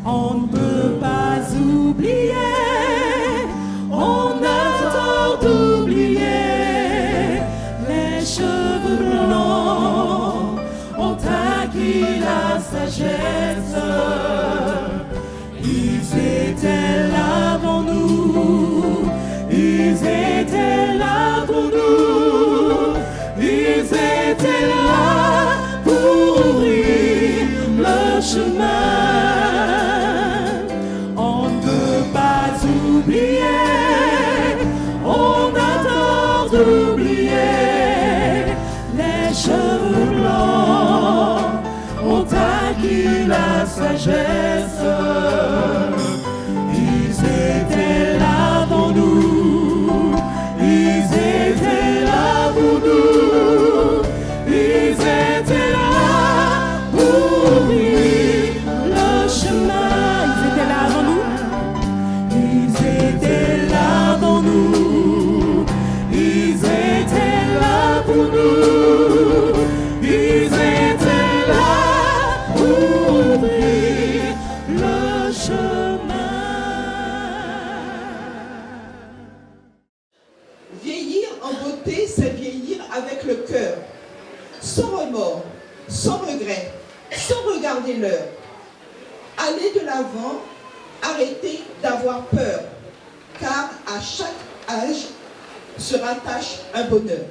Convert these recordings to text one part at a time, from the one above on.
On ne peut pas oublier, on a tort d'oublier. Les cheveux blancs ont acquis la sagesse. Ils étaient là avant nous, ils étaient là pour nous, ils étaient là pour ouvrir le chemin. On ne peut pas oublier, on a tort d'oublier. Les cheveux blancs ont acquis la sagesse. Ils étaient là avant nous, ils étaient là pour nous, ils étaient là pour ouvrir le chemin. Ils étaient là avant nous, ils étaient là avant nous, ils étaient là pour nous, ils étaient là pour ouvrir le chemin. Vieillir en beauté, c'est vieillir avec le cœur, sans remords, sans regret, sans regarder l'heure. Aller de l'avant, arrêter d'avoir peur, car à chaque âge se rattache un bonheur.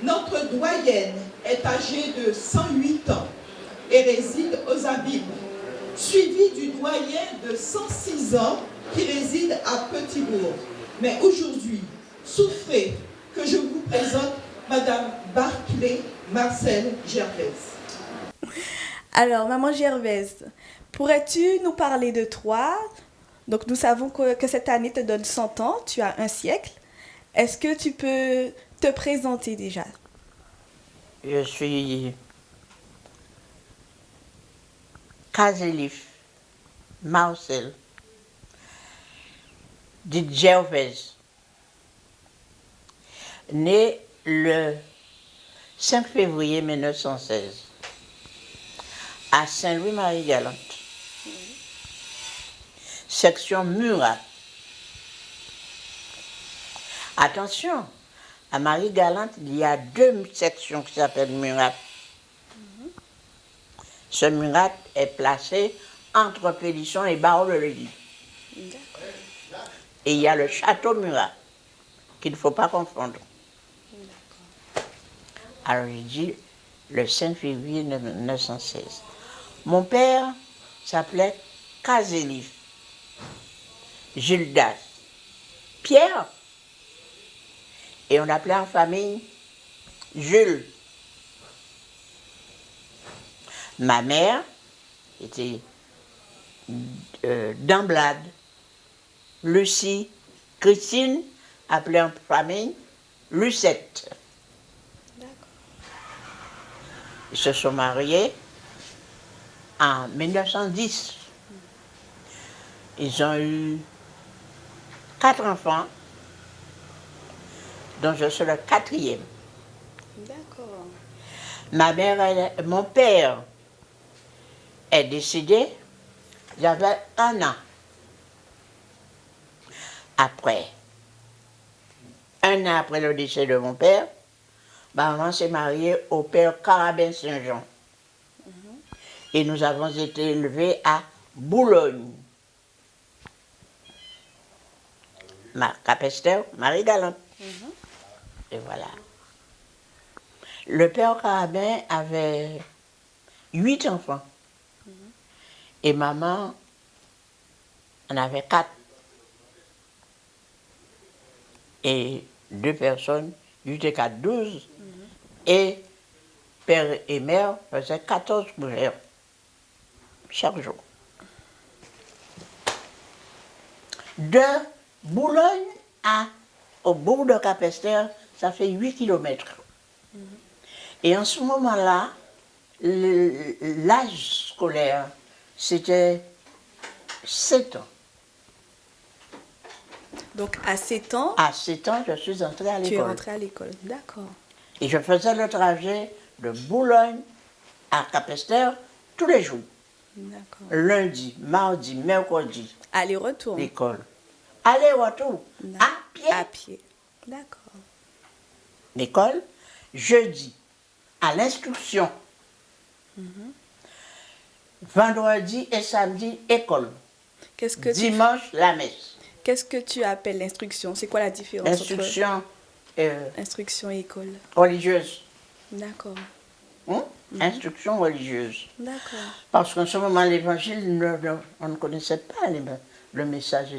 Notre doyenne est âgée de 108 ans et réside aux Abîmes, suivie du doyen de 106 ans qui réside à Petit-Bourg. Mais aujourd'hui, souffrez que je vous présente Madame Barclay Marcel Gervais. Alors, maman Gervaise, pourrais-tu nous parler de toi? Donc, nous savons que cette année te donne 100 ans, tu as un siècle. Est-ce que tu peux te présenter déjà? Je suis Kazélif Marcel, dit Gervais, né le 5 février 1916 à Saint-Louis-Marie-Galante, section Murat. Attention, à Marie-Galante, il y a 2 sections qui s'appellent Murat. Ce Murat est placé entre Pélisson et Barreau-de-l'Église. Et il y a le château Murat, qu'il ne faut pas confondre. Alors j'ai dit le 5 février 1916. Mon père s'appelait Kazélif Gildas Pierre, et on l'appelait en famille Jules. Ma mère était d'Amblade, Lucie, Christine, appelée en famille Lucette. Ils se sont mariés en 1910. Ils ont eu 4 enfants, dont je suis le 4e. D'accord. Mon père est décédé, j'avais 1 an. Après, 1 an après le décès de mon père, ma maman s'est mariée au père Carabin Saint-Jean. Et nous avons été élevés à Boulogne. Capester, Marie-Galante. Et voilà. Le père Carabin avait 8 enfants. Et maman en avait 4. Et 2 personnes, 8 et 4, 12. Et père et mère faisaient 14 couverts chaque jour. De Boulogne au bourg de Capester, ça fait 8 kilomètres. Et en ce moment-là, l'âge scolaire, c'était 7 ans. Donc à 7 ans, À 7 ans, je suis entrée à l'école. tu es rentrée à l'école. D'accord. Et je faisais le trajet de Boulogne à Capester tous les jours. D'accord. Lundi, mardi, mercredi, Aller-retour. l'école. Aller-retour, à pied, À pied. D'accord. l'école. Jeudi, à l'instruction. Vendredi et samedi, école. Dimanche, la messe. Qu'est-ce que tu appelles l'instruction? C'est quoi la différence Instruction entre instruction et école? religieuse. D'accord. Instruction religieuse. D'accord. Parce qu'en ce moment, l'évangile, on ne connaissait pas le message.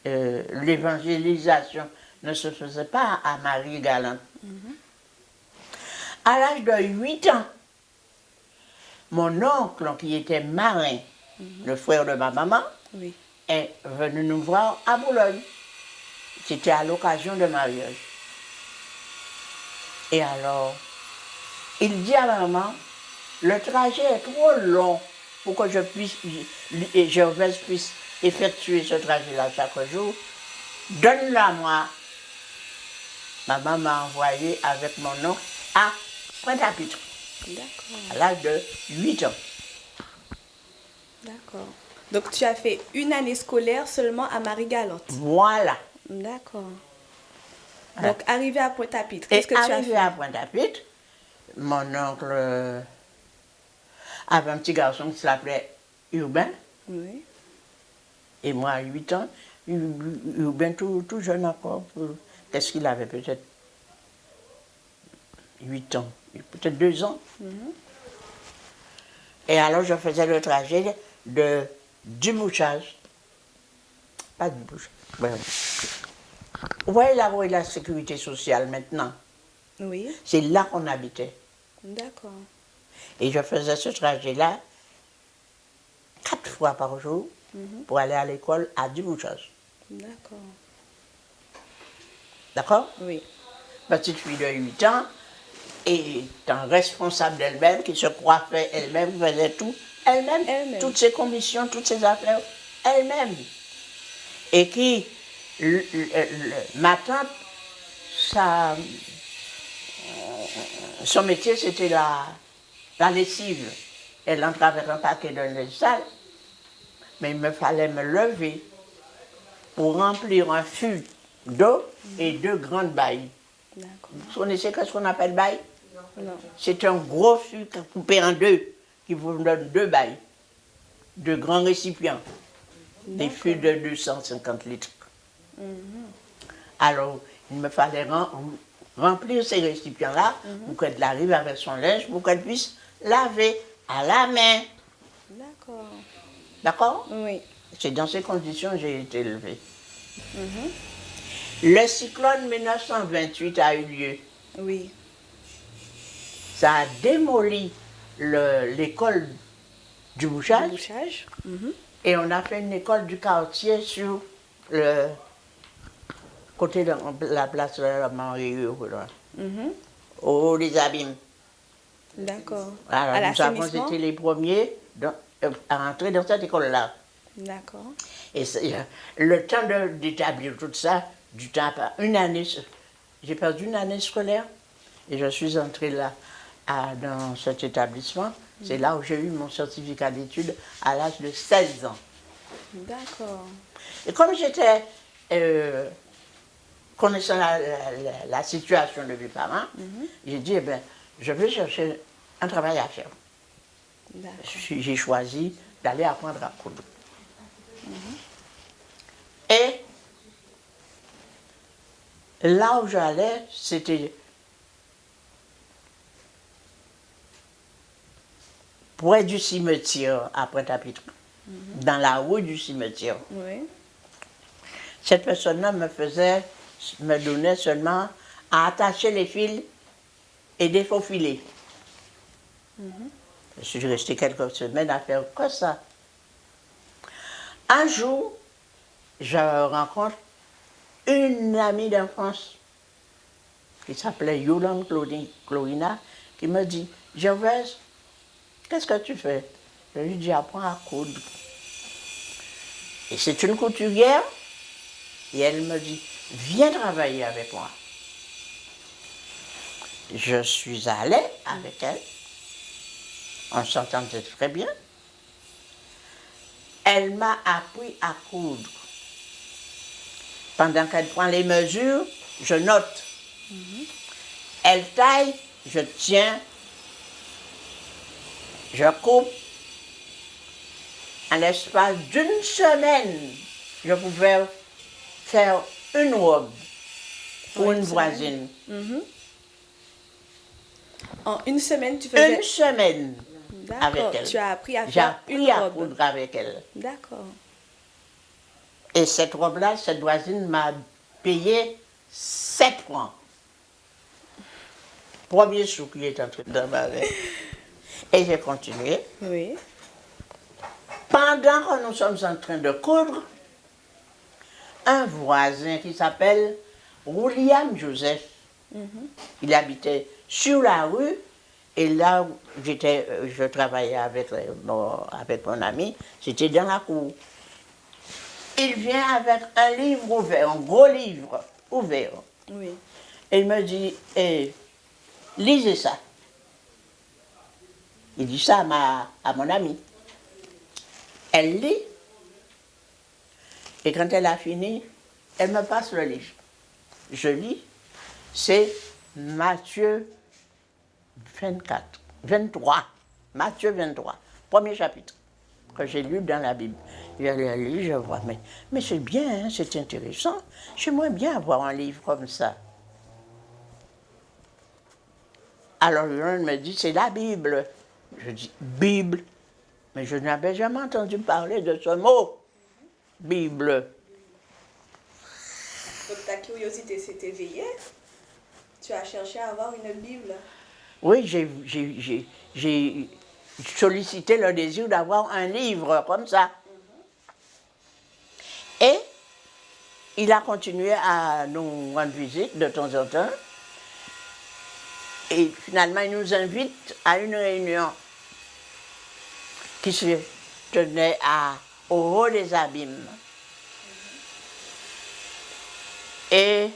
L'évangélisation ne se faisait pas à Marie-Galante. À l'âge de 8 ans, mon oncle, qui était marin, le frère de ma maman, Oui. est venu nous voir à Boulogne. C'était à l'occasion de mariage. Et alors, il dit à ma maman, le trajet est trop long pour que Gervaise puisse effectuer ce trajet-là chaque jour. Donne-le à moi. Maman m'a envoyé avec mon oncle à Pointe-à-Pitre, D'accord. à l'âge de 8 ans. D'accord. Donc tu as fait une année scolaire seulement à Marie-Galante. Voilà. D'accord. Voilà. Donc arrivé à Pointe-à-Pitre, Et qu'est-ce que tu as arrivé fait? à Pointe-à-Pitre, mon oncle avait un petit garçon qui s'appelait Urbain, Oui. et moi à 8 ans, Urbain tout jeune encore. Qu'est-ce qu'il avait peut-être 8 ans, peut-être 2 ans. Et alors je faisais le trajet de Dumouchage. Pas Dumouchage. Ouais. Vous voyez là où est la sécurité sociale maintenant? Oui. C'est là qu'on habitait. D'accord. Et je faisais ce trajet-là 4 fois par jour pour aller à l'école à Dumouchage. D'accord. D'accord? Oui. Petite fille de 8 ans, étant responsable d'elle-même, qui se coiffait elle-même, faisait tout elle-même, Elle-même. toutes ses commissions, toutes ses affaires, elle-même. Et qui, ma tante, son métier c'était la lessive. Elle entrait avec un paquet de linge sale, mais il me fallait me lever pour remplir un fût d'eau et 2 grandes bailles. D'accord. Vous connaissez ce qu'on appelle baille? Non. C'est un gros fût coupé en 2 qui vous donne 2 bailles, 2 grands récipients, des fûts de 250 litres. Alors, il me fallait remplir ces récipients-là pour qu'elle arrive avec son linge, pour qu'elle puisse laver à la main. D'accord. D'accord? Oui. C'est dans ces conditions que j'ai été élevée. Le cyclone 1928 a eu lieu. Oui. Ça a démoli l'école du Bouchage Bouchage. et on a fait une école du quartier sur le côté de la place de la Marie, au des Abîmes. D'accord. Alors, À nous avons l'assainissement? été les premiers à entrer dans cette école-là. D'accord. Et le temps d'établir tout ça, du temps, une année, j'ai perdu une année scolaire et je suis entrée là, dans cet établissement. C'est là où j'ai eu mon certificat d'études à l'âge de 16 ans. D'accord. Et comme j'étais, connaissant la situation de mes parents, j'ai dit, eh bien, je vais chercher un travail à faire. D'accord. J'ai choisi d'aller apprendre à coudre. Et là où j'allais, c'était près du cimetière à Pointe-à-Pitre, dans la rue du cimetière. Oui. Cette personne-là me donnait seulement à attacher les fils et des faux filets. Je suis restée quelques semaines à faire que ça. Un jour, je rencontre une amie d'enfance qui s'appelait Yolande Chlorina, qui me dit, Gervaise, qu'est-ce que tu fais? Je lui dis, apprends à coudre. Et c'est une couturière, et elle me dit, viens travailler avec moi. Je suis allée avec elle, on s'entendait très bien. Elle m'a appris à coudre. Pendant qu'elle prend les mesures, je note. Elle taille, je tiens, je coupe. En l'espace d'une semaine, je pouvais faire une robe pour une voisine. En une semaine, tu faisais... Une semaine avec D'accord, elle. tu as appris à J'ai faire appris une à robe. coudre avec elle. D'accord. Et cette robe-là, cette voisine m'a payé 7 francs. Premier sou qui est entré dans ma main. Et j'ai continué. Oui. Pendant que nous sommes en train de coudre, un voisin qui s'appelle William Joseph, il habitait sur la rue, et là où je travaillais avec mon ami, c'était dans la cour. Il vient avec un livre ouvert, un gros livre ouvert. Oui. Et il me dit, lisez ça. Il dit ça à mon ami. Elle lit. Et quand elle a fini, elle me passe le livre. Je lis. C'est Matthieu 23. Matthieu 23, premier chapitre, que j'ai lu dans la Bible. Je lis, je vois, mais c'est bien, hein, c'est intéressant. J'aimerais bien avoir un livre comme ça. Alors l'un me dit, c'est la Bible. Je dis, Bible. Mais je n'avais jamais entendu parler de ce mot, Bible. Donc ta curiosité s'est éveillée. Tu as cherché à avoir une Bible. Oui, j'ai sollicité le désir d'avoir un livre comme ça. Et il a continué à nous rendre visite de temps en temps. Et finalement, il nous invite à une réunion qui se tenait au Haut des Abîmes. Et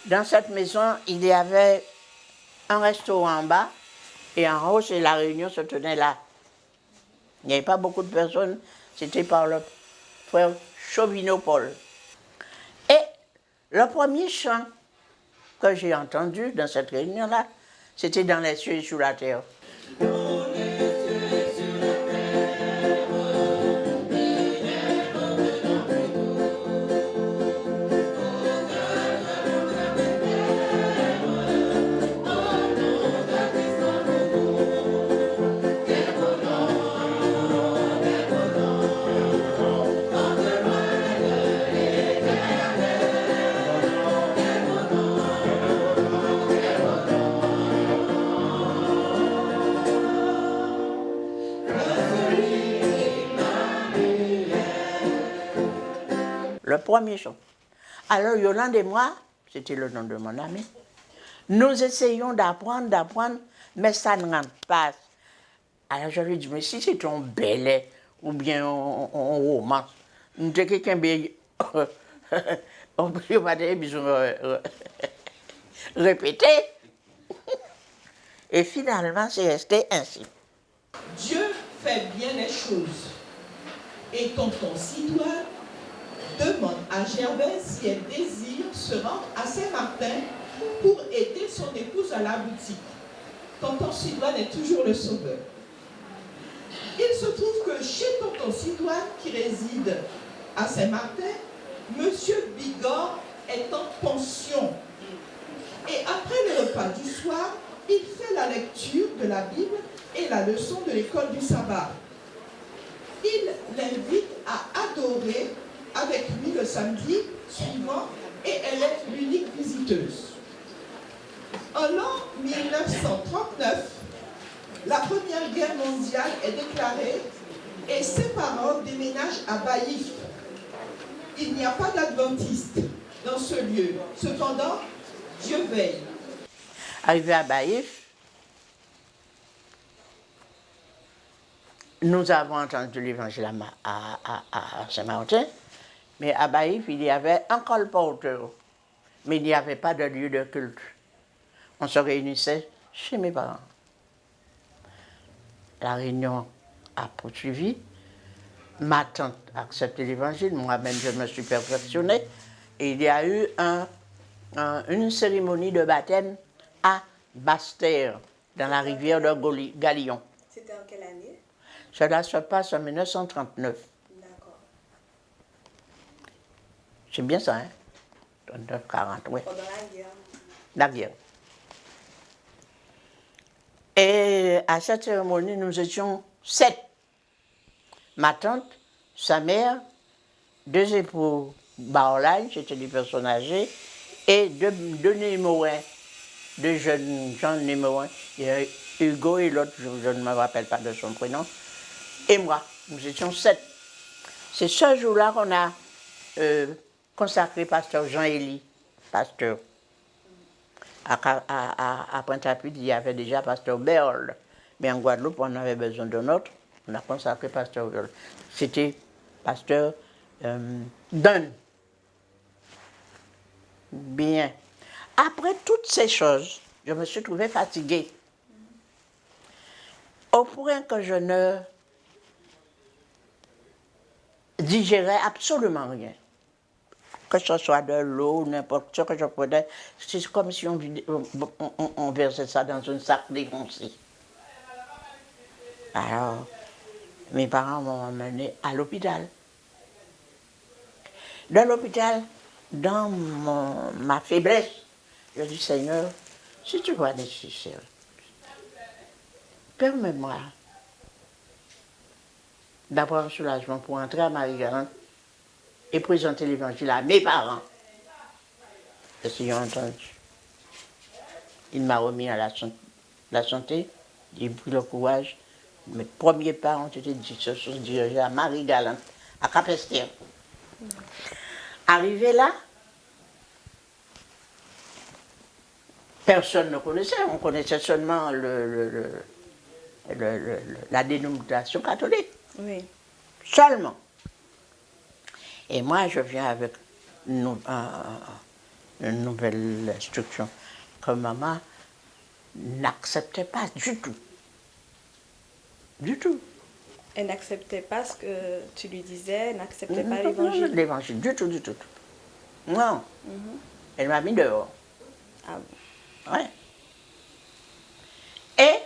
dans cette maison, il y avait un restaurant en bas, et en haut, la réunion se tenait là. Il n'y avait pas beaucoup de personnes, c'était par le frère Chauvinot-Paul. Et le premier chant que j'ai entendu dans cette réunion-là, c'était dans les cieux et sous la terre. Le premier chant. Alors Yolande et moi, c'était le nom de mon ami, nous essayons d'apprendre, mais ça ne rentre pas. Alors je lui dis, mais si c'est un ballet ou bien un roman, nous avons quelqu'un on peut pas répéter. Et finalement, c'est resté ainsi. Dieu fait bien les choses. Et tonton Sidoine demande à Gervaise si elle désire se rendre à Saint-Martin pour aider son épouse à la boutique. Tonton Sidoine est toujours le sauveur. Il se trouve que chez tonton Sidoine, qui réside à Saint-Martin, Monsieur Bigorre est en pension. Et après le repas du soir, il fait la lecture de la Bible et la leçon de l'école du sabbat. Il l'invite à adorer avec lui le samedi suivant et elle est l'unique visiteuse. En l'an 1939, la Première Guerre mondiale est déclarée et ses parents déménagent à Baïf. Il n'y a pas d'adventiste dans ce lieu. Cependant, Dieu veille. Arrivé à Baïf, nous avons entendu l'évangile à Saint-Martin, mais à Baïf, il y avait un colporteur, mais il n'y avait pas de lieu de culte. On se réunissait chez mes parents. La réunion a poursuivi. ma tante a accepté l'évangile, moi-même je me suis perfectionnée. Et il y a eu une cérémonie de baptême à Basse-Terre, dans la rivière de Galion. C'était en quelle année? Cela se passe en 1939. D'accord. C'est bien ça, hein? 39-40, oui. Pendant la guerre. La guerre. Et à cette cérémonie, nous étions 7. Ma tante, sa mère, 2 époux Barolage, c'était des personnes âgées, et 2 Némoins, 2 jeunes gens Némoins. Il y a Hugo et l'autre, je ne me rappelle pas de son prénom, et moi. Nous étions 7. C'est ce jour-là qu'on a consacré pasteur Jean-Élie, pasteur. À Pointe-à-Pitre, il y avait déjà pasteur Béol. Mais en Guadeloupe, on avait besoin d'un autre. On a consacré pasteur Béol. C'était pasteur Dunn. Bien. Après toutes ces choses, je me suis trouvée fatiguée. Au point que je ne digérais absolument rien. Que ce soit de l'eau, n'importe ce que je prenais, c'est comme si on versait ça dans un sac défoncé. Alors, mes parents m'ont emmené à l'hôpital. Dans l'hôpital, dans ma faiblesse, je dis, Seigneur, si tu vois nécessaire, permets-moi d'avoir un soulagement pour entrer à Marie-Galante et présenter l'évangile à mes parents. Et s'ils ont entendu, il m'a remis à la santé, il m'a pris le courage. Mes premiers pas ont été se sont dirigés à Marie-Galante, à Cap-Esther. Arrivé là, personne ne connaissait, on connaissait seulement la dénomination catholique. Oui. Seulement. Et moi, je viens avec une nouvelle instruction que maman n'acceptait pas du tout. Du tout. Elle n'acceptait pas ce que tu lui disais, elle n'acceptait pas l'évangile. L'évangile, du tout, du tout. Non. Elle m'a mis dehors. Ah bon. Ouais. Et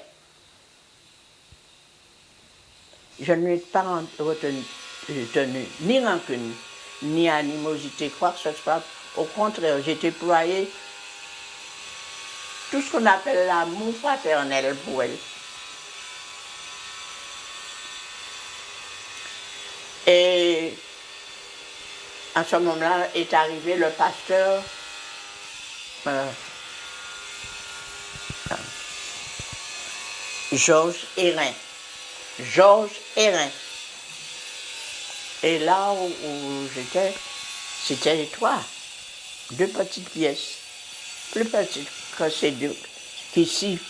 je ne lui ai pas retenu ni rancune, ni animosité, quoi que ce soit. Au contraire, j'ai déployé tout ce qu'on appelle l'amour fraternel pour elle. Et à ce moment-là est arrivé le pasteur Georges Hérin. Georges Hérin. Et là où j'étais, c'était 2 petites pièces, plus petites que ces 2, qu'ici,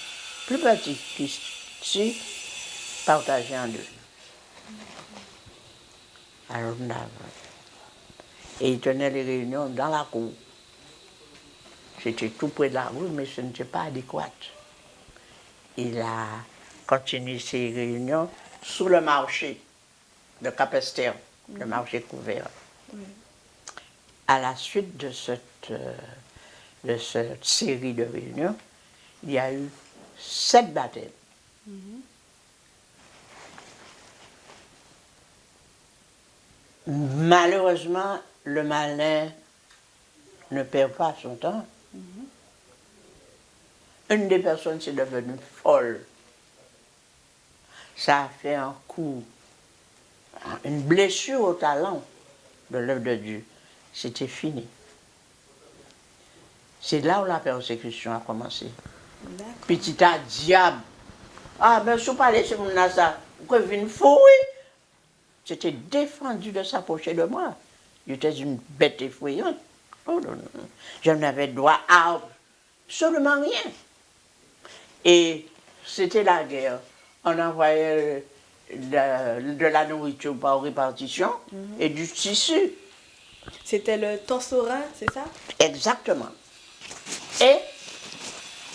plus petites qu'ici, partagées en 2. Alors, et il tenait les réunions dans la cour. C'était tout près de la rue, mais ce n'était pas adéquat. Il a continué ses réunions sous le marché de Cap-Esther, le marché couvert. À la suite de cette série de réunions, il y a eu 7 baptêmes. Malheureusement, le malin ne perd pas son temps. Une des personnes s'est devenue folle. Ça a fait un coup, une blessure au talon de l'œuvre de Dieu. C'était fini. C'est là où la persécution a commencé. Petit à diable. Ah, ben, si vous parlez de ce ça, vous avez une fouille. C'était défendu de s'approcher de moi. J'étais une bête effrayante. Oh non, non. Je n'avais droit à absolument rien. Et c'était la guerre. On envoyait de la nourriture par répartition et du tissu. C'était le Torsorin, c'est ça? Exactement. Et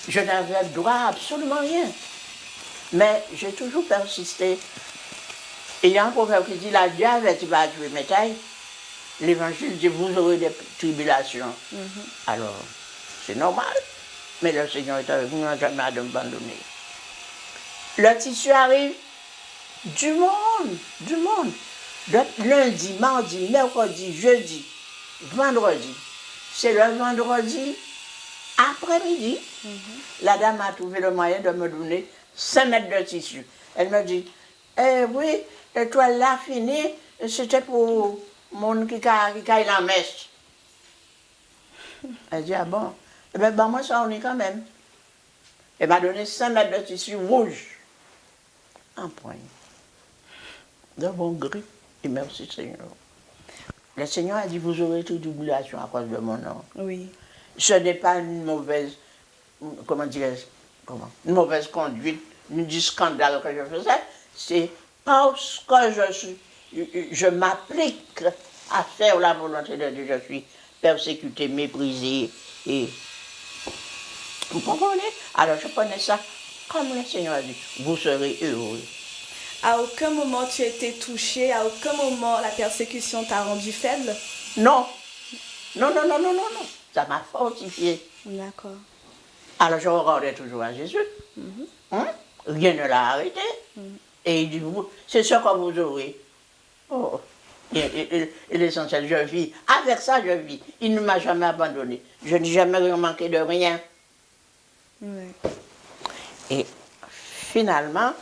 je n'avais droit à absolument rien. Mais j'ai toujours persisté Et il y a un proverbe qui dit, la Dieu avertit pas tuer métail. L'évangile dit, vous aurez des tribulations. Alors, c'est normal. Mais le Seigneur est avec nous, il n'a jamais abandonné. Le tissu arrive du monde. Lundi, mardi, mercredi, jeudi, vendredi. C'est le vendredi après-midi. La dame a trouvé le moyen de me donner 5 mètres de tissu. Elle me dit, oui, la toile là finie, c'était pour mon qui a la messe. Elle dit, ah bon? Eh bien, moi, ça, on est quand même. Elle m'a donné 5 mètres de tissu rouge. Un point. De bon gris. Et merci, Seigneur. Le Seigneur a dit, vous aurez toute tribulation à cause de mon nom. Oui. Ce n'est pas une mauvaise, comment dirais-je, une mauvaise conduite, du scandale que je faisais. C'est parce que je m'applique à faire la volonté de Dieu. Je suis persécuté, méprisé et... Vous comprenez? Alors je prenais ça comme le Seigneur a dit. Vous serez heureux. À aucun moment tu as été touché, à aucun moment la persécution t'a rendu faible? Non. Non. Ça m'a fortifié. D'accord. Alors je regardais toujours à Jésus. Rien ne l'a arrêté. Et il dit, c'est ce que vous aurez. Oh. Et l'essentiel, je vis. Avec ça, je vis. Il ne m'a jamais abandonné. Je n'ai jamais manqué de rien. Oui. Et finalement,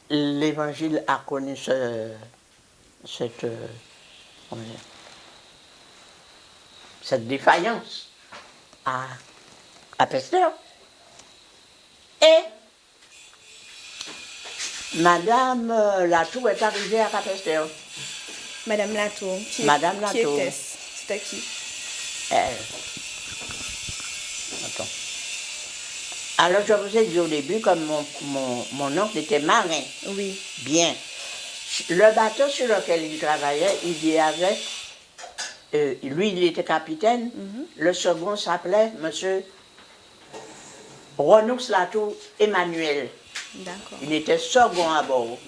l'Évangile a connu cette défaillance à Pasteur. Et Madame Latour est arrivée à Capesterre. Madame Latour. Madame Qui Latour. était-ce? C'était qui? Attends. Alors, je vous ai dit au début que mon oncle était marin. Oui. Bien. Le bateau sur lequel il travaillait, il y avait... lui, il était capitaine. Le second s'appelait Monsieur Renoux Latour Emmanuel. D'accord. Il était second à bord.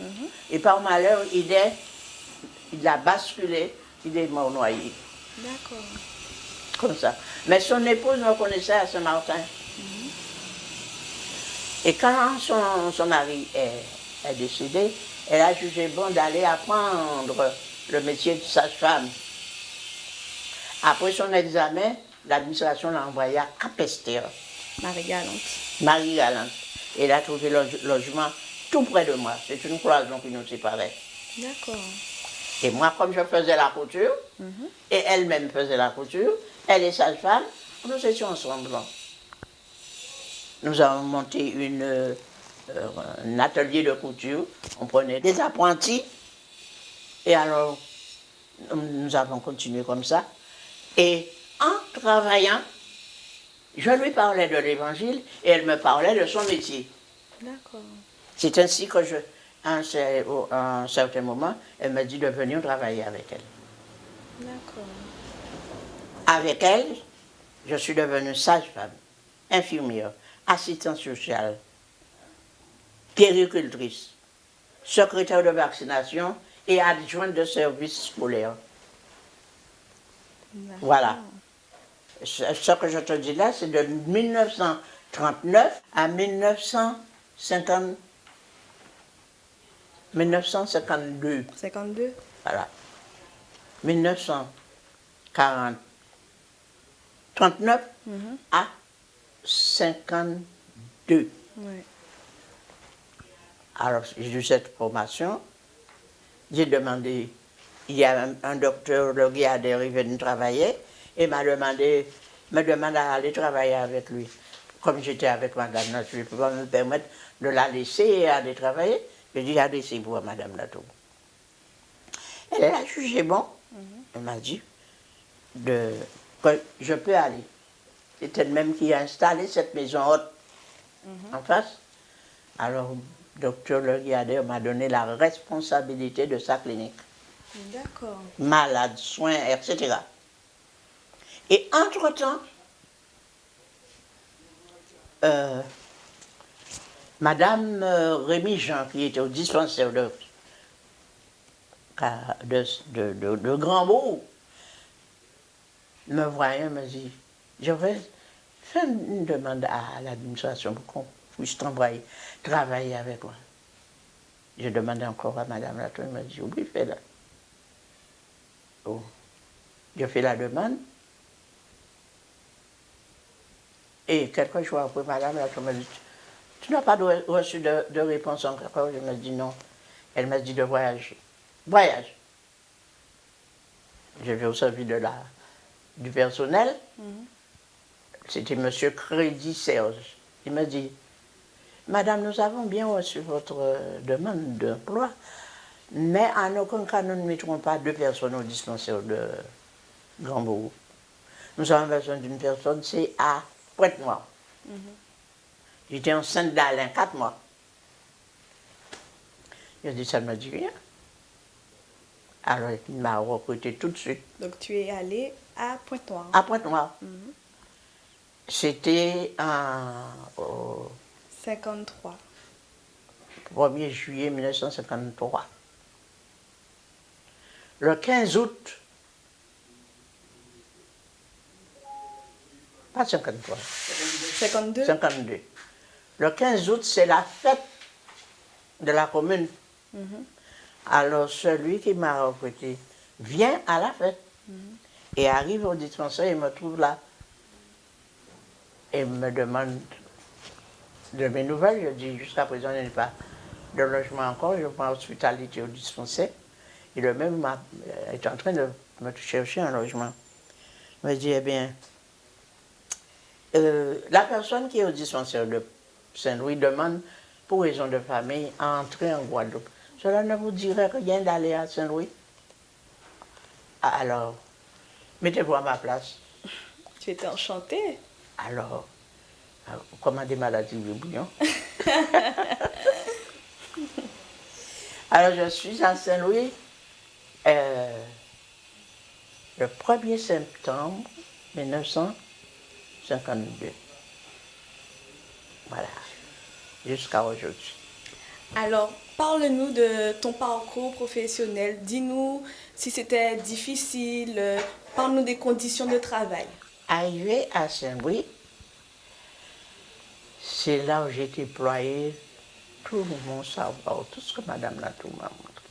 Et par malheur, il a basculé, il est mort noyé. D'accord. Comme ça. Mais son épouse me connaissait à Saint-Martin. Et quand son mari est décédé, elle a jugé bon d'aller apprendre le métier de sage-femme. Après son examen, l'administration l'a envoyée à Capesterre. Marie-Galante. Marie-Galante. Elle a trouvé le logement tout près de moi. C'est une cloison qui nous séparait. D'accord. Et moi, comme je faisais la couture, et elle-même faisait la couture, elle est sage-femme, nous étions ensemble. Nous avons monté un atelier de couture. On prenait des apprentis. Et alors, nous avons continué comme ça. Et en travaillant, je lui parlais de l'Évangile et elle me parlait de son métier. D'accord. C'est ainsi que à un certain moment, elle m'a dit de venir travailler avec elle. D'accord. Avec elle, je suis devenue sage-femme, infirmière, assistante sociale, puéricultrice, secrétaire de vaccination et adjointe de service scolaire. D'accord. Voilà. Ce que je te dis là, c'est de 1939 à 1952. 52. Voilà. 1939 à 52. Oui. Alors, j'ai eu cette formation. J'ai demandé, il y a un docteur, le Guiadère, il venu travailler, et me demande à aller travailler avec lui. Comme j'étais avec Madame Latour, je ne peux pas me permettre de la laisser et aller travailler. Je dis, allez, c'est vous, Madame Latour. Elle a jugé bon. Elle m'a dit que je peux aller. C'est elle-même qui a installé cette maison haute en face. Alors, docteur Le Guiadère m'a donné la responsabilité de sa clinique. D'accord. Malades, soins, etc. Et entre-temps, Madame Rémy Jean, qui était au dispensaire de Grand-Bourg, me voyant, me dit, je vais faire une demande à l'administration pour qu'on puisse travailler avec moi. Je demandais encore à Madame Latour, elle m'a dit, oui, fais-la. Oh. Je fais la demande. Et quelques jours après, Madame Latour m'a dit, tu n'as pas reçu de réponse encore? Je me dis non. Elle m'a dit de voyager. Voyage. Je vais au service du personnel. C'était M. Crédit Serge. Il m'a dit, Madame, nous avons bien reçu votre demande d'emploi, mais en aucun cas nous ne mettrons pas 2 personnes au dispensaire de Grand-Bourg. Nous avons besoin d'une personne, c'est à Pointe-Noire. J'étais enceinte d'Alain, 4 mois. Il a dit, ça ne me dit rien. Alors, il m'a recruté tout de suite. Donc, tu es allé à Pointe-Noire. À Pointe-Noire. C'était au 53. 1er juillet 1953. Le 15 août, pas 53, 52. 52. Le 15 août, c'est la fête de la commune. Alors, celui qui m'a recruté vient à la fête et arrive au dispensaire et me trouve là. Et me demande de mes nouvelles. Je dis, jusqu'à présent, il n'y a pas de logement encore. Je prends hospitalité au dispensaire. Et le même est en train de me chercher un logement. Il me dit, eh bien, la personne qui est au dispensaire de Saint-Louis demande, pour raison de famille, à entrer en Guadeloupe. Cela ne vous dirait rien d'aller à Saint-Louis? Alors, mettez-vous à ma place. Tu étais enchantée. Alors, commandez maladie du bouillon. Alors, je suis à Saint-Louis le 1er septembre 1952. Voilà, jusqu'à aujourd'hui. Alors, parle-nous de ton parcours professionnel. Dis-nous si c'était difficile. Parle-nous des conditions de travail. Arrivé à Saint-Louis, c'est là où j'ai déployé tout mon savoir, tout ce que Madame Latour m'a montré.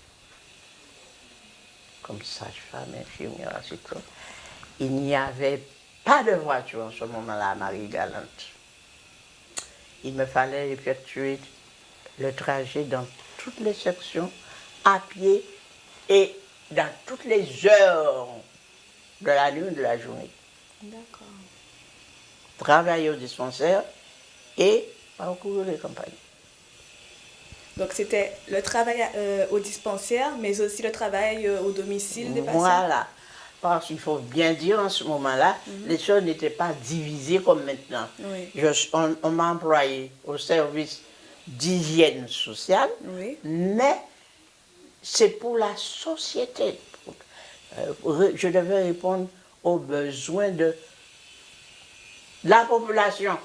Comme sage-femme, infirmière, ainsi de suite. Il n'y avait pas de voiture en ce moment-là à Marie-Galante. Il me fallait effectuer le trajet dans toutes les sections, à pied et dans toutes les heures de la nuit et de la journée. D'accord. Travailler au dispensaire et parcourir les campagnes. Donc, c'était le travail au dispensaire, mais aussi le travail au domicile des patients. Voilà. Parce qu'il faut bien dire, en ce moment-là, les choses n'étaient pas divisées comme maintenant. Oui. On m'a employé au service d'hygiène sociale, Oui. mais c'est pour la société. Je devais répondre aux besoins de la population.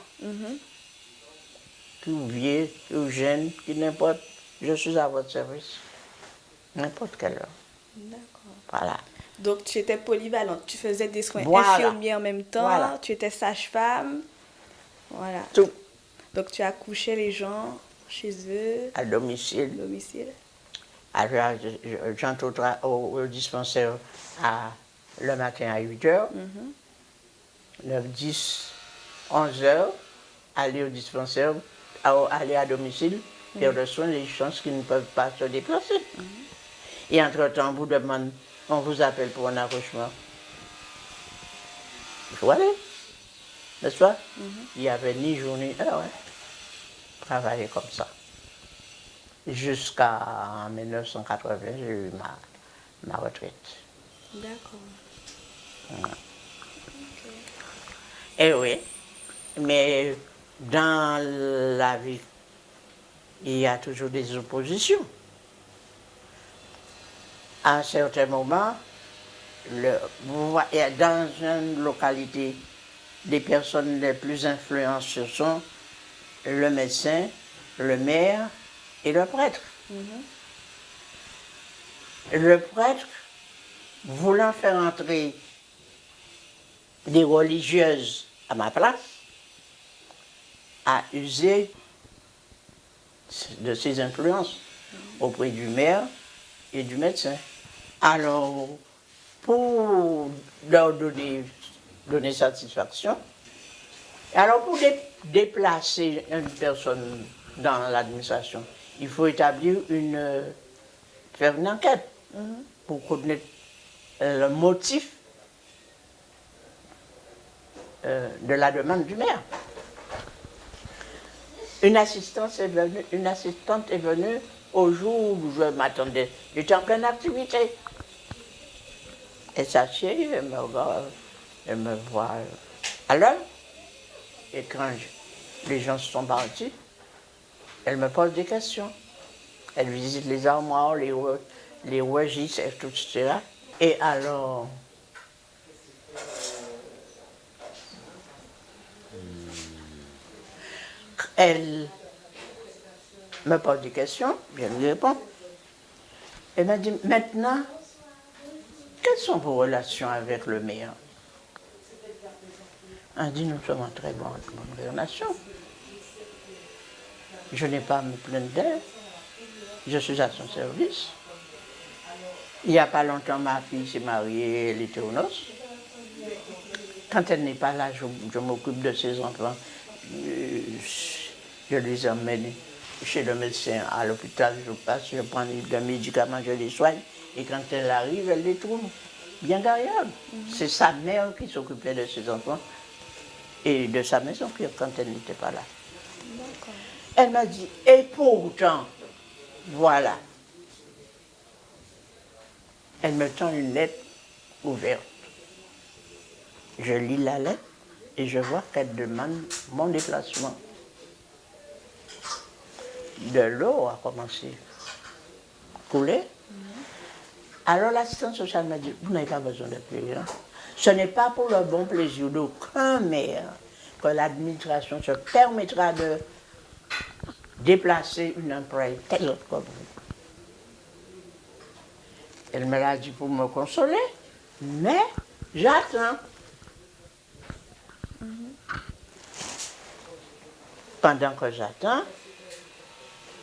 Tout vieux, tout jeune, qui n'importe, je suis à votre service. N'importe quelle heure. D'accord. Voilà. Donc, tu étais polyvalente. Tu faisais des soins Voilà. infirmiers en même temps. Voilà. Tu étais sage-femme. Voilà. Tout. Donc, tu accouchais les gens chez eux, À domicile. au domicile. Alors, j'entre au dispensaire le matin à 8h, 9, 10, 11h, aller au dispensaire, aller à domicile, faire le soin des gens qui ne peuvent pas se déplacer. Et entre-temps, on vous appelle pour un accouchement. Il faut aller, n'est-ce pas? Il n'y avait ni jour ni heure. Travailler comme ça. Jusqu'à 1980, j'ai eu ma retraite. D'accord. Eh oui, mais dans la vie, il y a toujours des oppositions. À un certain moment, dans une localité, les personnes les plus influentes, ce sont le médecin le maire et le prêtre. Le prêtre, voulant faire entrer des religieuses à ma place, a usé de ses influences auprès du maire et du médecin. Alors, pour leur donner satisfaction, alors pour déplacer une personne dans l'administration, il faut faire une enquête pour connaître le motif de la demande du maire. Une assistante est venue au jour où je m'attendais. J'étais en pleine activité. Elle s'assied, elle me regarde, elle me voit à l'heure. Et quand les gens sont partis, elle me pose des questions. Elle visite les armoires, les registres et tout cela. Et alors, elle me pose des questions, je lui réponds. Elle m'a dit, maintenant, quelles sont vos relations avec le maire? Elle dit, nous sommes en très bonne relation. Je n'ai pas à me plaindre d'elle. Je suis à son service. Il n'y a pas longtemps, ma fille s'est mariée, elle était aux noces. Quand elle n'est pas là, je m'occupe de ses enfants. Je les emmène chez le médecin à l'hôpital, je prends des médicaments, je les soigne. Et quand elle arrive, elle les trouve bien agréables. C'est sa mère qui s'occupait de ses enfants et de sa maison quand elle n'était pas là. Elle m'a dit, et pourtant, voilà. Elle me tend une lettre ouverte. Je lis la lettre et je vois qu'elle demande mon déplacement. De l'eau a commencé à couler. Alors l'assistante sociale m'a dit, vous n'avez pas besoin de payer. Hein? Ce n'est pas pour le bon plaisir d'aucun maire que l'administration se permettra de déplacer une employée telle comme vous. Elle me l'a dit pour me consoler, mais j'attends. Pendant que j'attends,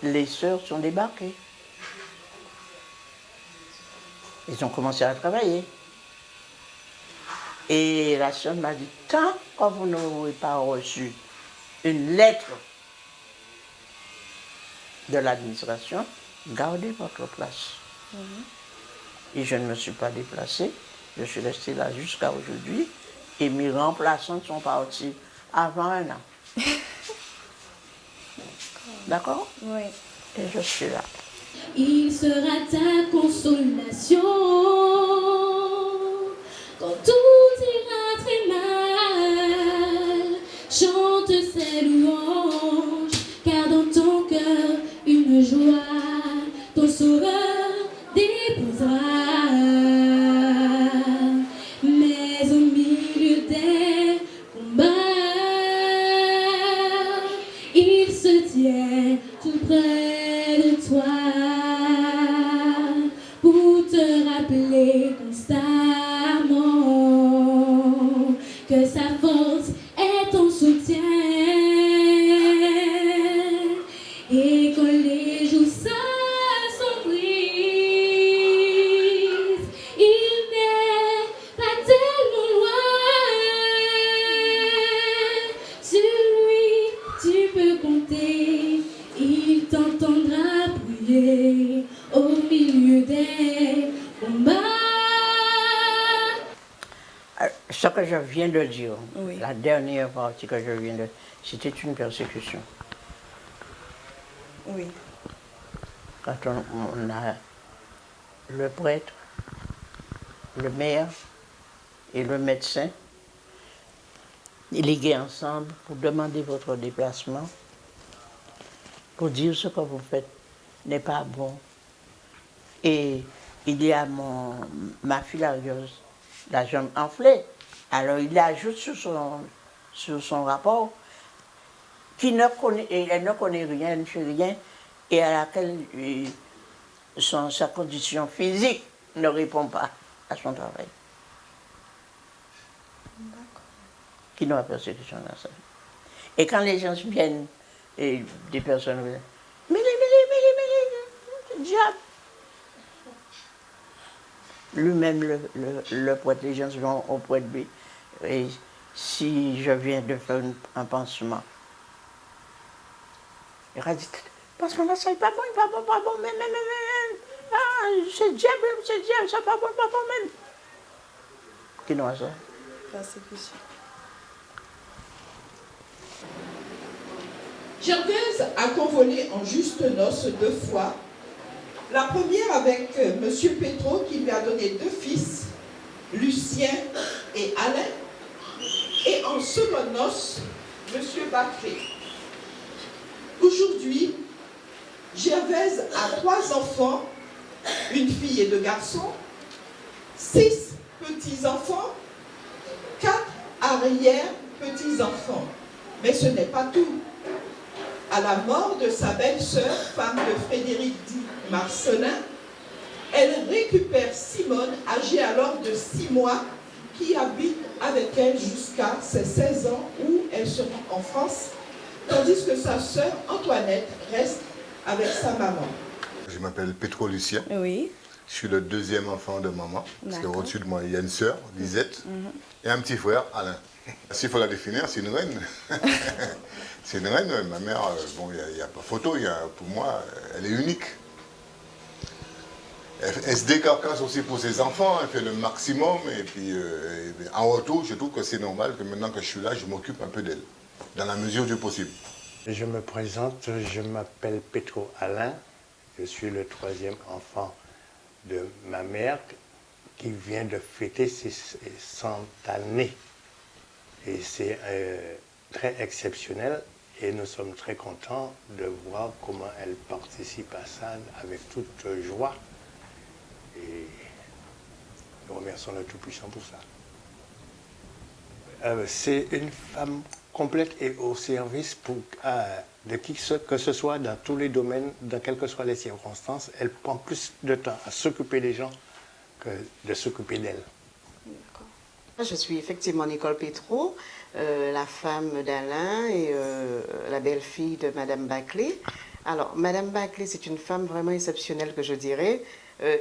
les sœurs sont débarquées. Ils ont commencé à travailler. Et la sœur m'a dit, tant que vous n'aurez pas reçu une lettre de l'administration, gardez votre place. Et je ne me suis pas déplacée. Je suis restée là jusqu'à aujourd'hui. Et mes remplaçantes sont partis avant un an. D'accord? Oui. Et je suis là. Il sera ta consolation quand tout ira très mal. Chante ses louanges, car dans ton cœur une joie, ton sauveur déposera. Mais au milieu des combats, il se tient tout près de toi pour te rappeler constamment que sa force est ton soutien et quand les jours s'assombrissent, il n'est pas tellement loin. Sur lui tu peux compter, il t'entendra prier au milieu des combats. Ce que je viens de dire, Oui. la dernière partie que je viens de dire, c'était une persécution. Oui. Quand on a le prêtre, le maire et le médecin ligués ensemble pour demander votre déplacement, pour dire ce que vous faites n'est pas bon. Et il y a ma filariose, la jambe enflée. Alors il ajoute sur son rapport elle ne connaît rien, elle ne fait rien, et à laquelle sa condition physique ne répond pas à son travail. Qui n'a pas persécution dans ça. Et quand les gens viennent, et des personnes viennent, mais diable. Lui-même le prêtre, les gens vont au prêtre, et si je viens de faire un pansement, il a dit, pansement là, ça n'est pas bon, pas bon, mais, c'est diable, c'est pas bon, même. Qui n'a ça? Persécution. Gervaise a convolé en juste noces 2 fois. La première avec M. Petro qui lui a donné 2 fils, Lucien et Alain. Et en seconde noces, M. Baclé. Aujourd'hui, Gervaise a 3 enfants, une fille et 2 garçons, 6 petits-enfants, 4 arrière-petits-enfants. Mais ce n'est pas tout. À la mort de sa belle-sœur, femme de Frédéric dit Marcelin, elle récupère Simone, âgée alors de 6 mois, qui habite avec elle jusqu'à ses 16 ans où elle se rend en France, tandis que sa sœur Antoinette reste avec sa maman. Je m'appelle Petro Lucien. Oui. Je suis le 2e enfant de maman. Parce qu'au-dessus de moi, il y a une sœur, Lisette, et un petit frère, Alain. S'il faut la définir, c'est une reine. C'est une reine. Ma mère, bon, il n'y a pas photo. Pour moi, elle est unique. Elle se décarcasse aussi pour ses enfants. Elle fait le maximum. Et puis, en retour, je trouve que c'est normal que maintenant que je suis là, je m'occupe un peu d'elle. Dans la mesure du possible. Je me présente, je m'appelle Petro Alain. Je suis le 3e enfant de ma mère qui vient de fêter ses 100 années. Et c'est très exceptionnel et nous sommes très contents de voir comment elle participe à ça avec toute joie. Et nous remercions le Tout-Puissant pour ça. C'est une femme complète et au service de qui que ce soit dans tous les domaines, dans quelles que soient les circonstances. Elle prend plus de temps à s'occuper des gens que de s'occuper d'elle. Je suis effectivement Nicole Petro, la femme d'Alain et la belle-fille de Madame Baclé. Alors, Madame Baclé, c'est une femme vraiment exceptionnelle, que je dirais.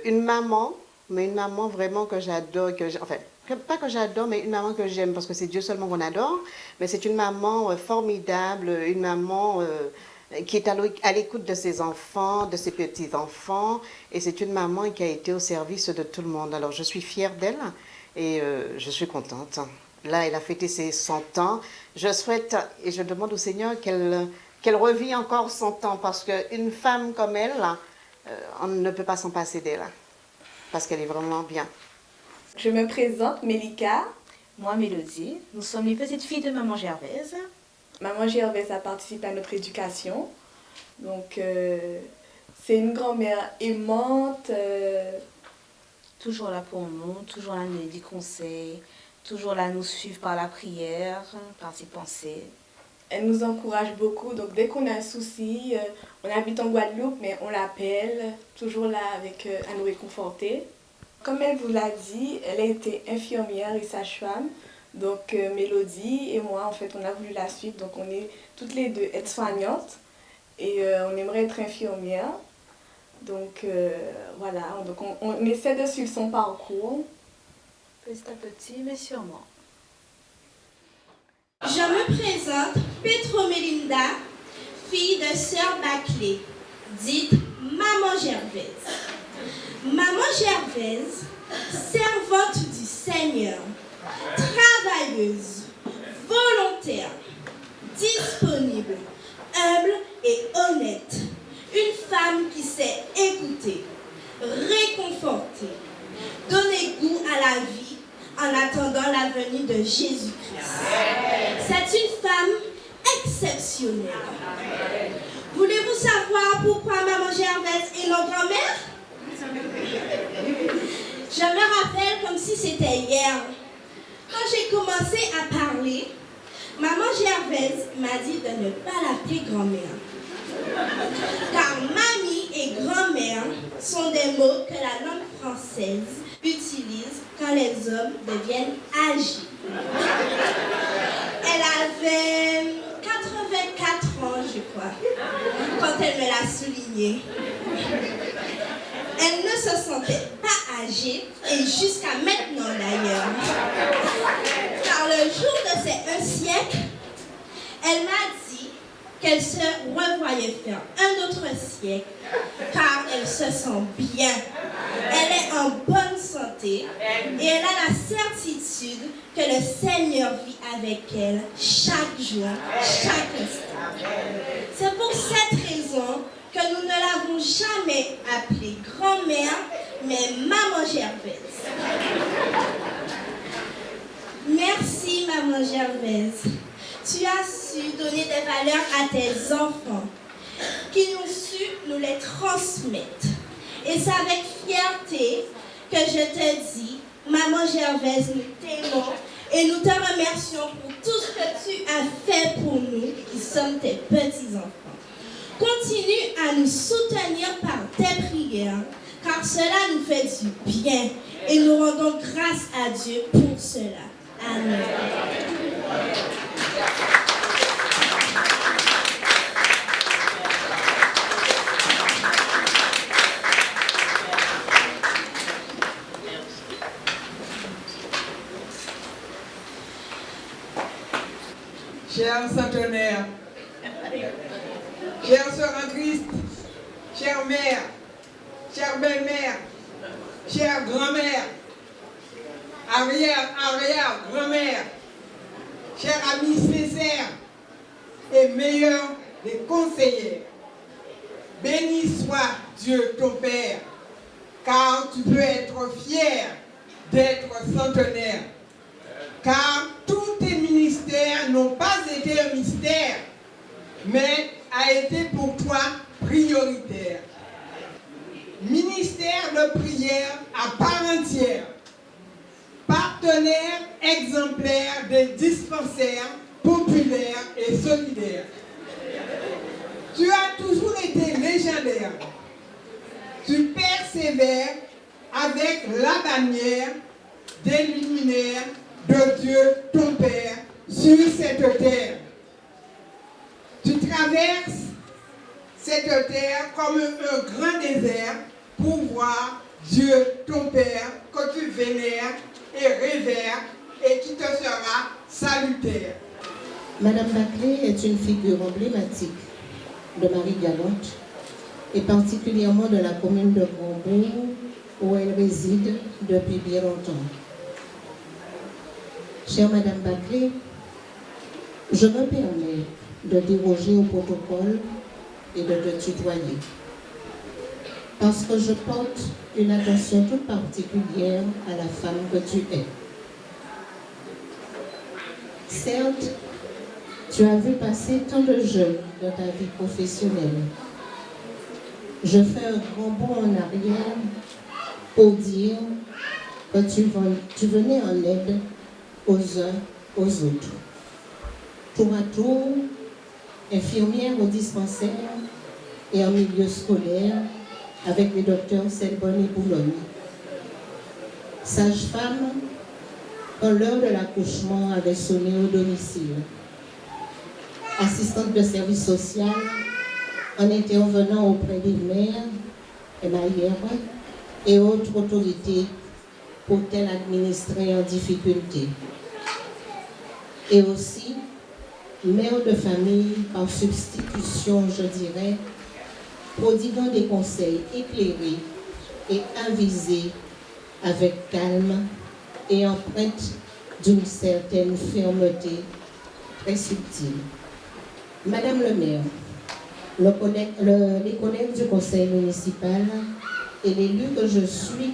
Une maman, mais une maman vraiment que j'adore, enfin, pas que j'adore, mais une maman que j'aime, parce que c'est Dieu seulement qu'on adore. Mais c'est une maman formidable, une maman qui est à l'écoute de ses enfants, de ses petits-enfants. Et c'est une maman qui a été au service de tout le monde. Alors, je suis fière d'elle. Et je suis contente. Là, elle a fêté ses 100 ans. Je souhaite et je demande au Seigneur qu'elle revit encore 100 ans. Parce qu'une femme comme elle, on ne peut pas s'en passer d'elle. Parce qu'elle est vraiment bien. Je me présente, Mélika. Moi, Mélodie. Nous sommes les petites filles de Maman Gervaise. Maman Gervaise a participé à notre éducation. Donc, c'est une grand-mère aimante. Toujours là pour nous, toujours là nous des conseils, toujours là nous suivre par la prière, par ses pensées. Elle nous encourage beaucoup, donc dès qu'on a un souci, on habite en Guadeloupe, mais on l'appelle, toujours là à nous réconforter. Comme elle vous l'a dit, elle a été infirmière et sage-femme, donc Mélodie et moi, en fait, on a voulu la suivre, donc on est toutes les deux aides-soignantes et on aimerait être infirmière. Donc voilà, donc on essaie de suivre son parcours. Petit à petit, mais sûrement. Je me présente, Petro Melinda, fille de Sœur Baclé, dite Maman Gervaise. Maman Gervaise, servante du Seigneur, travailleuse, volontaire, disponible, humble et honnête. Une femme qui sait écouter, réconforter, donner goût à la vie en attendant la venue de Jésus-Christ. C'est une femme exceptionnelle. Voulez-vous savoir pourquoi Maman Gervaise est notre grand-mère? Je me rappelle comme si c'était hier. Quand j'ai commencé à parler, Maman Gervaise m'a dit de ne pas l'appeler grand-mère. Car mamie et grand-mère sont des mots que la langue française utilise quand les hommes deviennent âgés. Elle avait 84 ans, je crois, quand elle me l'a souligné. Elle ne se sentait pas âgée, et jusqu'à maintenant d'ailleurs. Car le jour de ses 1 siècle, elle m'a dit qu'elle se revoyait faire un autre siècle, car elle se sent bien. Elle est en bonne santé et elle a la certitude que le Seigneur vit avec elle chaque jour, chaque instant. C'est pour cette raison que nous ne l'avons jamais appelée grand-mère, mais maman Gervaise. Merci maman Gervaise. Tu as su donner des valeurs à tes enfants, qui ont su nous les transmettre. Et c'est avec fierté que je te dis, maman Gervaise, nous t'aimons et nous te remercions pour tout ce que tu as fait pour nous, qui sommes tes petits-enfants. Continue à nous soutenir par tes prières, car cela nous fait du bien et nous rendons grâce à Dieu pour cela. Amen. Chers centenaires, chères sœurs en Christ, chère mère, chère belle-mère, chère grand-mère, arrière-grand-mère, chère amie sincère et meilleure des conseillères, béni soit Dieu ton Père, car tu peux être fier d'être centenaire. Car tous tes ministères n'ont pas été un mystère, mais a été pour toi prioritaire. Ministère de prière à part entière, partenaire exemplaire des dispensaires populaires et solidaires. Tu as toujours été légendaire. Tu persévères avec la bannière des luminaires de Dieu, ton Père, sur cette terre. Tu traverses cette terre comme un grand désert pour voir Dieu, ton Père, que tu vénères et révères et qui te sera salutaire. Madame Baclé est une figure emblématique de Marie Galante et particulièrement de la commune de Grandbourg où elle réside depuis bien longtemps. Chère Madame Baclé, je me permets de déroger au protocole et de te tutoyer, parce que je porte une attention toute particulière à la femme que tu es. Certes, tu as vu passer tant de jeunes dans ta vie professionnelle. Je fais un grand bond en arrière pour dire que tu venais en aide aux uns, aux autres. Tour à tour, infirmière au dispensaire et en milieu scolaire avec les docteurs Selbonne et Boulogne. Sage-femme, quand l'heure de l'accouchement avait sonné au domicile. Assistante de service social en intervenant auprès des mères, émaillères et autres autorités pour telles administrées en difficulté. Et aussi, mère de famille par substitution, je dirais, prodiguant des conseils éclairés et avisés avec calme et empreinte d'une certaine fermeté très subtile. Madame le maire, les collègues du conseil municipal et l'élu que je suis,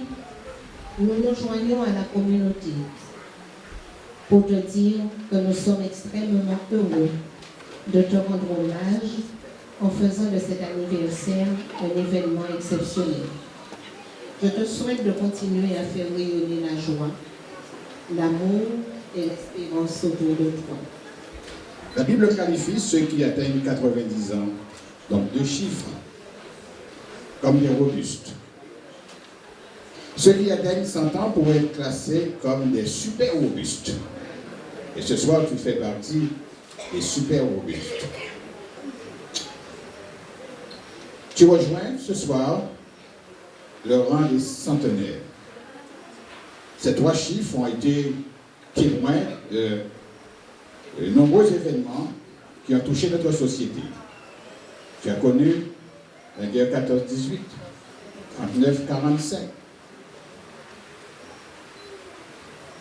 nous nous joignons à la communauté pour te dire que nous sommes extrêmement heureux de te rendre hommage en faisant de cet anniversaire un événement exceptionnel. Je te souhaite de continuer à faire rayonner la joie, l'amour et l'espérance autour de toi. La Bible qualifie ceux qui atteignent 90 ans, donc 2 chiffres, comme des robustes. Ceux qui atteignent 100 ans pourraient être classés comme des super robustes. Et ce soir, tu fais partie des super robustes. Tu rejoins ce soir le rang des centenaires. Ces 3 chiffres ont été témoins de nombreux événements qui ont touché notre société. Tu as connu la guerre 14-18, 39-45.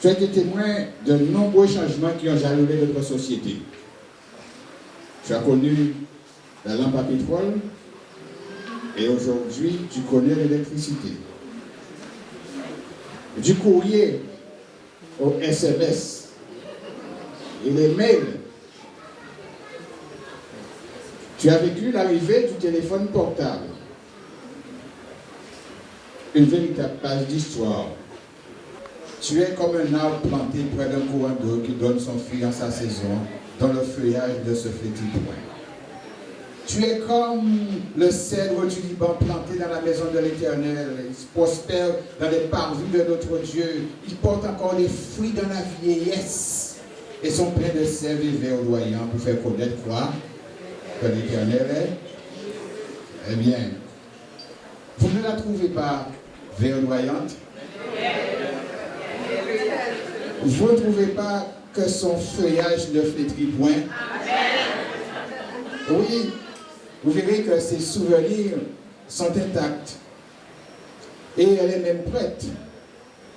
Tu as été témoin de nombreux changements qui ont jalonné notre société. Tu as connu la lampe à pétrole et aujourd'hui tu connais l'électricité. Du courrier au SMS et les mails. Tu as vécu l'arrivée du téléphone portable. Une véritable page d'histoire. Tu es comme un arbre planté près d'un courant d'eau qui donne son fruit en sa saison, dont le feuillage ne se flétrit point. Tu es comme le cèdre du Liban planté dans la maison de l'Éternel. Il prospère dans les parvis de notre Dieu. Il porte encore des fruits dans la vieillesse et sont pleins de sève et verdoyants pour faire connaître quoi? Que l'Éternel est. Eh bien, vous ne la trouvez pas verdoyante? Vous ne trouvez pas que son feuillage ne flétrit point? Oui, vous verrez que ses souvenirs sont intacts. Et elle est même prête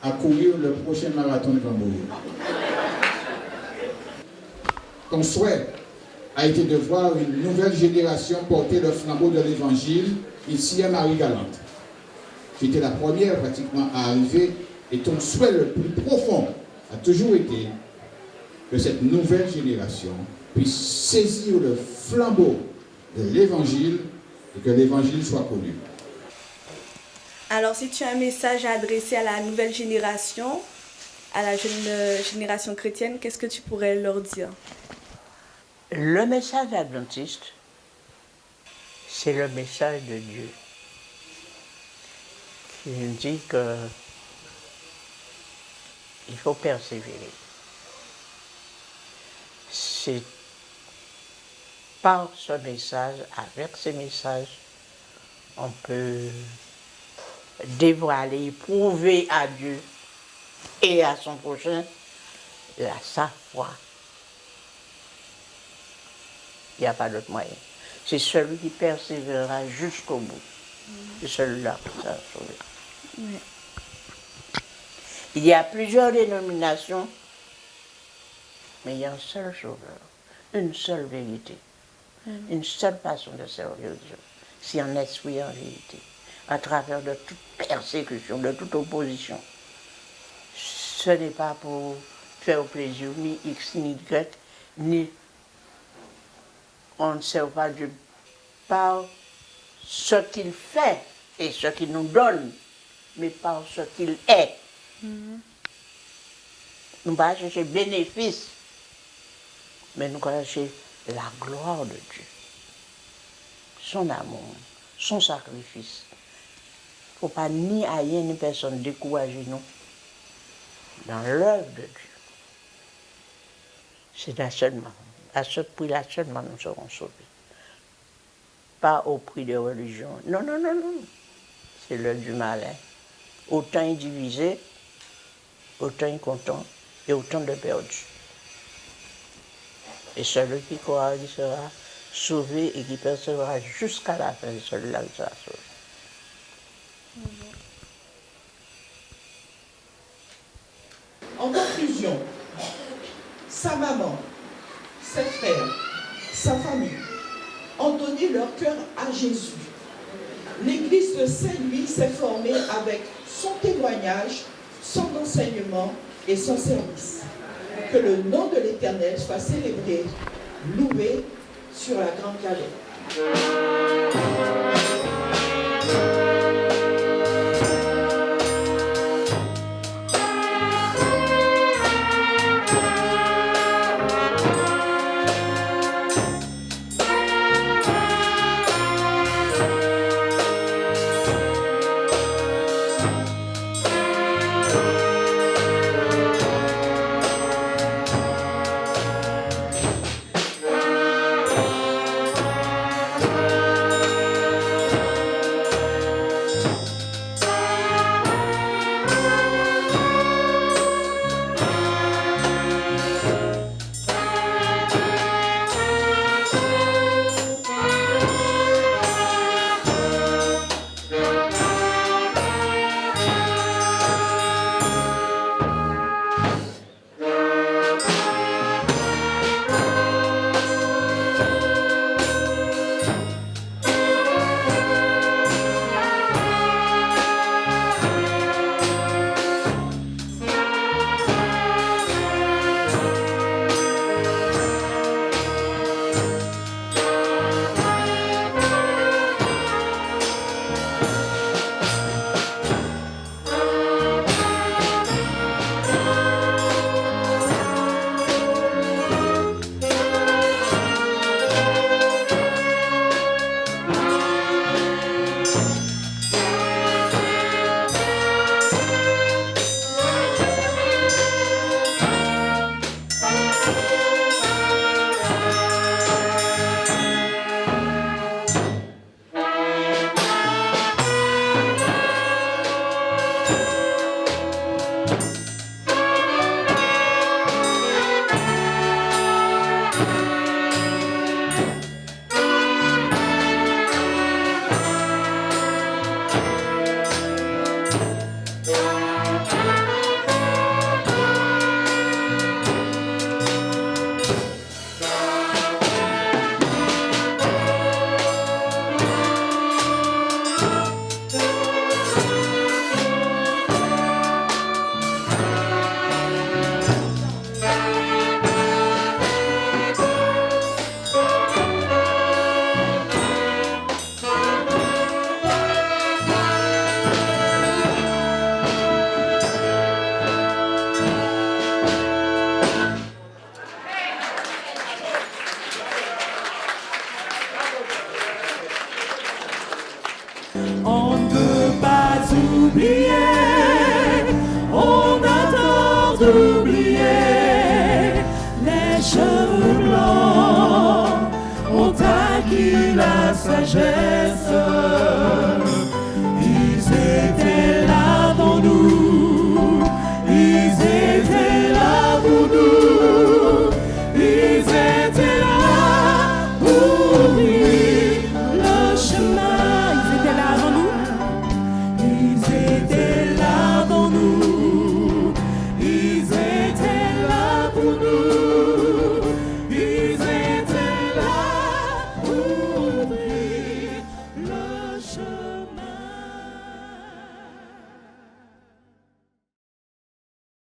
à courir le prochain marathon de Cambourg. Ton souhait a été de voir une nouvelle génération porter le flambeau de l'Évangile ici à Marie-Galante. Tu étais la première pratiquement à arriver et ton souhait le plus profond a toujours été que cette nouvelle génération puisse saisir le flambeau de l'Évangile et que l'Évangile soit connu. Alors, si tu as un message à adresser à la nouvelle génération, à la jeune génération chrétienne, qu'est-ce que tu pourrais leur dire? Le message adventiste, c'est le message de Dieu qui nous dit que il faut persévérer. C'est par ce message, avec ce message, on peut dévoiler, prouver à Dieu et à son prochain sa foi. Il n'y a pas d'autre moyen. C'est celui qui persévérera jusqu'au bout. C'est celui-là qui sera sauvé. Oui. Il y a plusieurs dénominations, mais il y a un seul sauveur, une seule vérité, une seule façon de servir Dieu. C'est en esprit, en vérité, à travers de toute persécution, de toute opposition. Ce n'est pas pour faire plaisir ni X ni Y, ni on ne sert pas Dieu par ce qu'il fait et ce qu'il nous donne, mais par ce qu'il est. Nous ne pas chercher bénéfice, mais nous chercher la gloire de Dieu, son amour, son sacrifice. Il ne faut pas ni rien ni personne décourager nous dans l'œuvre de Dieu. C'est là seulement, à ce prix-là seulement nous serons sauvés. Pas au prix de religion. Non, non, non, non. C'est l'œuvre du malin. Autant est divisé, autant est content et autant de perdus. Et celui qui croira, il sera sauvé et qui persévérera jusqu'à la fin, c'est celui-là qui sera sauvé. En conclusion, sa maman, ses frères, sa famille ont donné leur cœur à Jésus. L'église de Saint-Louis s'est formée avec son témoignage, son enseignement et son service. Que le nom de l'Éternel soit célébré, loué sur la grande galette. On ne peut pas oublier, on a tort d'oublier. Les cheveux blancs ont acquis la sagesse.